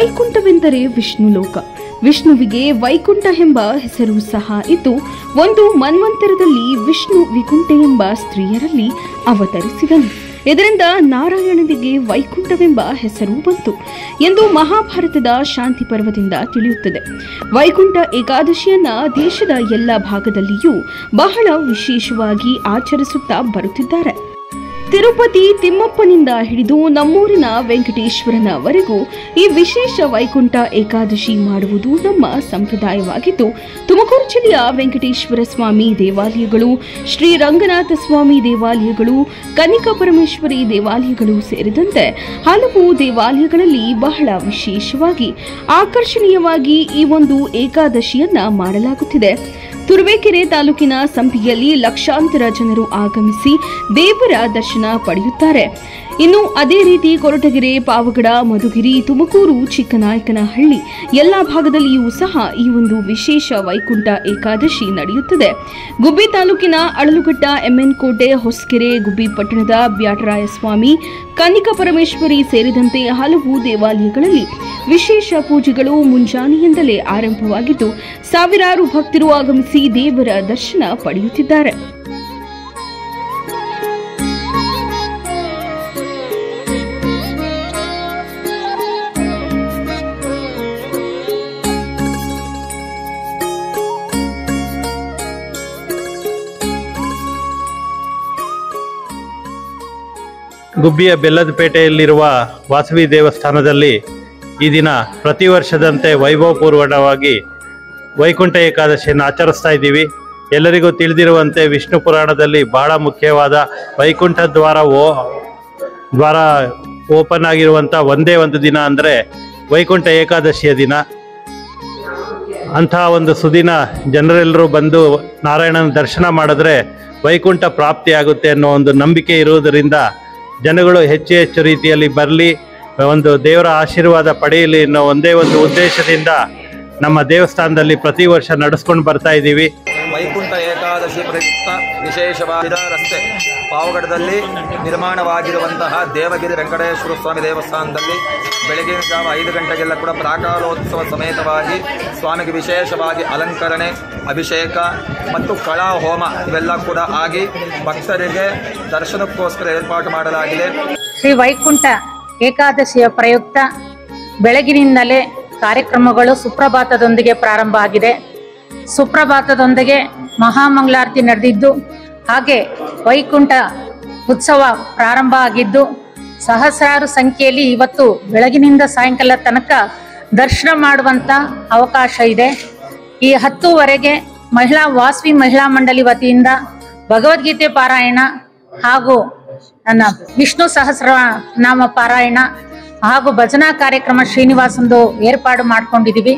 ವೈಕುಂಠವೆಂದರೆ ವಿಷ್ಣು ಲೋಕ. ವಿಷ್ಣುವಿಗೆ ವೈಕುಂಠ ಎಂಬ ಹೆಸರು ಸಹ ಇದ್ದು, ಒಂದು ಮನ್ವಂತರದಲ್ಲಿ ವಿಷ್ಣು ವಿಕುಂಠೆ ಎಂಬ ಸ್ತ್ರೀಯರಲ್ಲಿ ಅವತರಿಸಿದನು. ಇದರಿಂದ ನಾರಾಯಣನಿಗೆ ವೈಕುಂಠವೆಂಬ ಹೆಸರು ಬಂತು ಎಂದು ಮಹಾಭಾರತದ ಶಾಂತಿ ಪರ್ವದಿಂದ ತಿಳಿಯುತ್ತದೆ. ವೈಕುಂಠ ಏಕಾದಶಿಯನ್ನ ದೇಶದ ಎಲ್ಲ ಭಾಗದಲ್ಲಿಯೂ ಬಹಳ ವಿಶೇಷವಾಗಿ ಆಚರಿಸುತ್ತಾ ಬರುತ್ತಿದ್ದಾರೆ. ತಿರುಪತಿ ತಿಮ್ಮಪ್ಪನಿಂದ ಹಿಡಿದು ನಮ್ಮೂರಿನ ವೆಂಕಟೇಶ್ವರನವರೆಗೂ ಈ ವಿಶೇಷ ವೈಕುಂಠ ಏಕಾದಶಿ ಮಾಡುವುದು ನಮ್ಮ ಸಂಪ್ರದಾಯವಾಗಿದ್ದು, ತುಮಕೂರು ಜಿಲ್ಲೆಯ ವೆಂಕಟೇಶ್ವರ ಸ್ವಾಮಿ ದೇವಾಲಯಗಳು, ಶ್ರೀ ರಂಗನಾಥ ಸ್ವಾಮಿ ದೇವಾಲಯಗಳು, ಕನ್ನಿಕಾ ಪರಮೇಶ್ವರಿ ದೇವಾಲಯಗಳು ಸೇರಿದಂತೆ ಹಲವು ದೇವಾಲಯಗಳಲ್ಲಿ ಬಹಳ ವಿಶೇಷವಾಗಿ ಆಕರ್ಷಣೀಯವಾಗಿ ಈ ಒಂದು ಏಕಾದಶಿಯನ್ನ ಮಾಡಲಾಗುತ್ತಿದೆ. ತುರುವೇಕೆರೆ ತಾಲೂಕಿನ ಸಂಪಿಗೆಯಲ್ಲಿ ಲಕ್ಷಾಂತರ ಜನರು ಆಗಮಿಸಿ ದೇವರ ದರ್ಶನ ಪಡೆಯುತ್ತಾರೆ. ಇನ್ನು ಅದೇ ರೀತಿ ಕೊರಟಗೆರೆ, ಪಾವಗಡ, ಮಧುಗಿರಿ, ತುಮಕೂರು, ಚಿಕ್ಕನಾಯಕನಹಳ್ಳಿ ಎಲ್ಲ ಭಾಗದಲ್ಲಿಯೂ ಸಹ ಈ ಒಂದು ವಿಶೇಷ ವೈಕುಂಠ ಏಕಾದಶಿ ನಡೆಯುತ್ತದೆ. ಗುಬ್ಬಿ ತಾಲೂಕಿನ ಅಳಲುಘಟ್ಟ, ಎಮ್ಎನ್ ಕೋಟೆ, ಹೊಸಕೆರೆ, ಗುಬ್ಬಿ ಪಟ್ಟಣದ ಬ್ಯಾಟರಾಯಸ್ವಾಮಿ, ಕನ್ನಿಕಾ ಪರಮೇಶ್ವರಿ ಸೇರಿದಂತೆ ಹಲವು ದೇವಾಲಯಗಳಲ್ಲಿ ವಿಶೇಷ ಪೂಜೆಗಳು ಮುಂಜಾನೆಯಿಂದಲೇ ಆರಂಭವಾಗಿದ್ದು, ಸಾವಿರಾರು ಭಕ್ತರು ಆಗಮಿಸಿ ದೇವರ ದರ್ಶನ ಪಡೆಯುತ್ತಿದ್ದಾರೆ. ಗುಬ್ಬಿಯ ಬೆಲ್ಲದಪೇಟೆಯಲ್ಲಿರುವ ವಾಸವಿ ದೇವಸ್ಥಾನದಲ್ಲಿ ಈ ದಿನ ಪ್ರತಿ ವರ್ಷದಂತೆ ವೈಭವಪೂರ್ವಕವಾಗಿ ವೈಕುಂಠ ಏಕಾದಶಿಯನ್ನು ಆಚರಿಸ್ತಾ ಇದ್ದೀವಿ. ಎಲ್ಲರಿಗೂ ತಿಳಿದಿರುವಂತೆ ವಿಷ್ಣು ಪುರಾಣದಲ್ಲಿ ಬಹಳ ಮುಖ್ಯವಾದ ವೈಕುಂಠ ದ್ವಾರ ಓಪನ್ ಆಗಿರುವಂಥ ಒಂದೇ ಒಂದು ದಿನ ಅಂದರೆ ವೈಕುಂಠ ಏಕಾದಶಿಯ ದಿನ. ಅಂತಹ ಒಂದು ಸುದಿನ ಜನರೆಲ್ಲರೂ ಬಂದು ನಾರಾಯಣನ ದರ್ಶನ ಮಾಡಿದ್ರೆ ವೈಕುಂಠ ಪ್ರಾಪ್ತಿಯಾಗುತ್ತೆ ಅನ್ನೋ ಒಂದು ನಂಬಿಕೆ ಇರುವುದರಿಂದ ಜನಗಳು ಹೆಚ್ಚು ಹೆಚ್ಚು ರೀತಿಯಲ್ಲಿ ಬರಲಿ, ಒಂದು ದೇವರ ಆಶೀರ್ವಾದ ಪಡೆಯಲಿ ಅನ್ನೋ ಒಂದೇ ಒಂದು ಉದ್ದೇಶದಿಂದ ನಮ್ಮ ದೇವಸ್ಥಾನದಲ್ಲಿ ಪ್ರತಿ ವರ್ಷ ನಡೆಸ್ಕೊಂಡು ಬರ್ತಾ ಇದ್ದೀವಿ. ವೈಕುಂಠ ಏಕಾದಶಿ ಪ್ರಯುಕ್ತ ವಿಶೇಷವಾದ ರಸ್ತೆ ಪಾವಗಡದಲ್ಲಿ ನಿರ್ಮಾಣವಾಗಿರುವಂತಹ ದೇವಗಿರಿ ವೆಂಕಟೇಶ್ವರ ಸ್ವಾಮಿ ದೇವಸ್ಥಾನದಲ್ಲಿ ಬೆಳಗಿನ ಜಾವ 5 ಗಂಟೆಗೆಲ್ಲ ಕೂಡ ಪ್ರಾಕಾರೋತ್ಸವ ಸಮೇತವಾಗಿ ಸ್ವಾಮಿಗೆ ವಿಶೇಷವಾಗಿ ಅಲಂಕರಣೆ, ಅಭಿಷೇಕ ಮತ್ತು ಕಳಾ ಹೋಮ ಇವೆಲ್ಲ ಕೂಡ ಆಗಿ ಭಕ್ತರಿಗೆ ದರ್ಶನಕ್ಕೋಸ್ಕರ ಏರ್ಪಾಟು ಮಾಡಲಾಗಿದೆ. ಶ್ರೀ ವೈಕುಂಠ ಏಕಾದಶಿಯ ಪ್ರಯುಕ್ತ ಬೆಳಗಿನಿಂದಲೇ ಕಾರ್ಯಕ್ರಮಗಳು ಸುಪ್ರಭಾತದೊಂದಿಗೆ ಪ್ರಾರಂಭ ಆಗಿದೆ. ಸುಪ್ರಭಾತದೊಂದಿಗೆ ಮಹಾಮಂಗಳಾರತಿ ನಡೆದಿದ್ದು, ಹಾಗೆ ವೈಕುಂಠ ಉತ್ಸವ ಪ್ರಾರಂಭ ಆಗಿದ್ದು, ಸಹಸ್ರಾರು ಸಂಖ್ಯೆಯಲ್ಲಿ ಇವತ್ತು ಬೆಳಗಿನಿಂದ ಸಾಯಂಕಾಲ ತನಕ ದರ್ಶನ ಮಾಡುವಂಥ ಅವಕಾಶ ಇದೆ. ಈ 10:00ವರೆಗೆ ವಾಸವಿ ಮಹಿಳಾ ಮಂಡಳಿ ವತಿಯಿಂದ ಭಗವದ್ಗೀತೆ ಪಾರಾಯಣ ಹಾಗೂ ನನ್ನ ವಿಷ್ಣು ಸಹಸ್ರನಾಮ ಪಾರಾಯಣ ಹಾಗೂ ಭಜನಾ ಕಾರ್ಯಕ್ರಮ ಶ್ರೀನಿವಾಸಂದು ಏರ್ಪಾಡು ಮಾಡ್ಕೊಂಡಿದ್ದೀವಿ.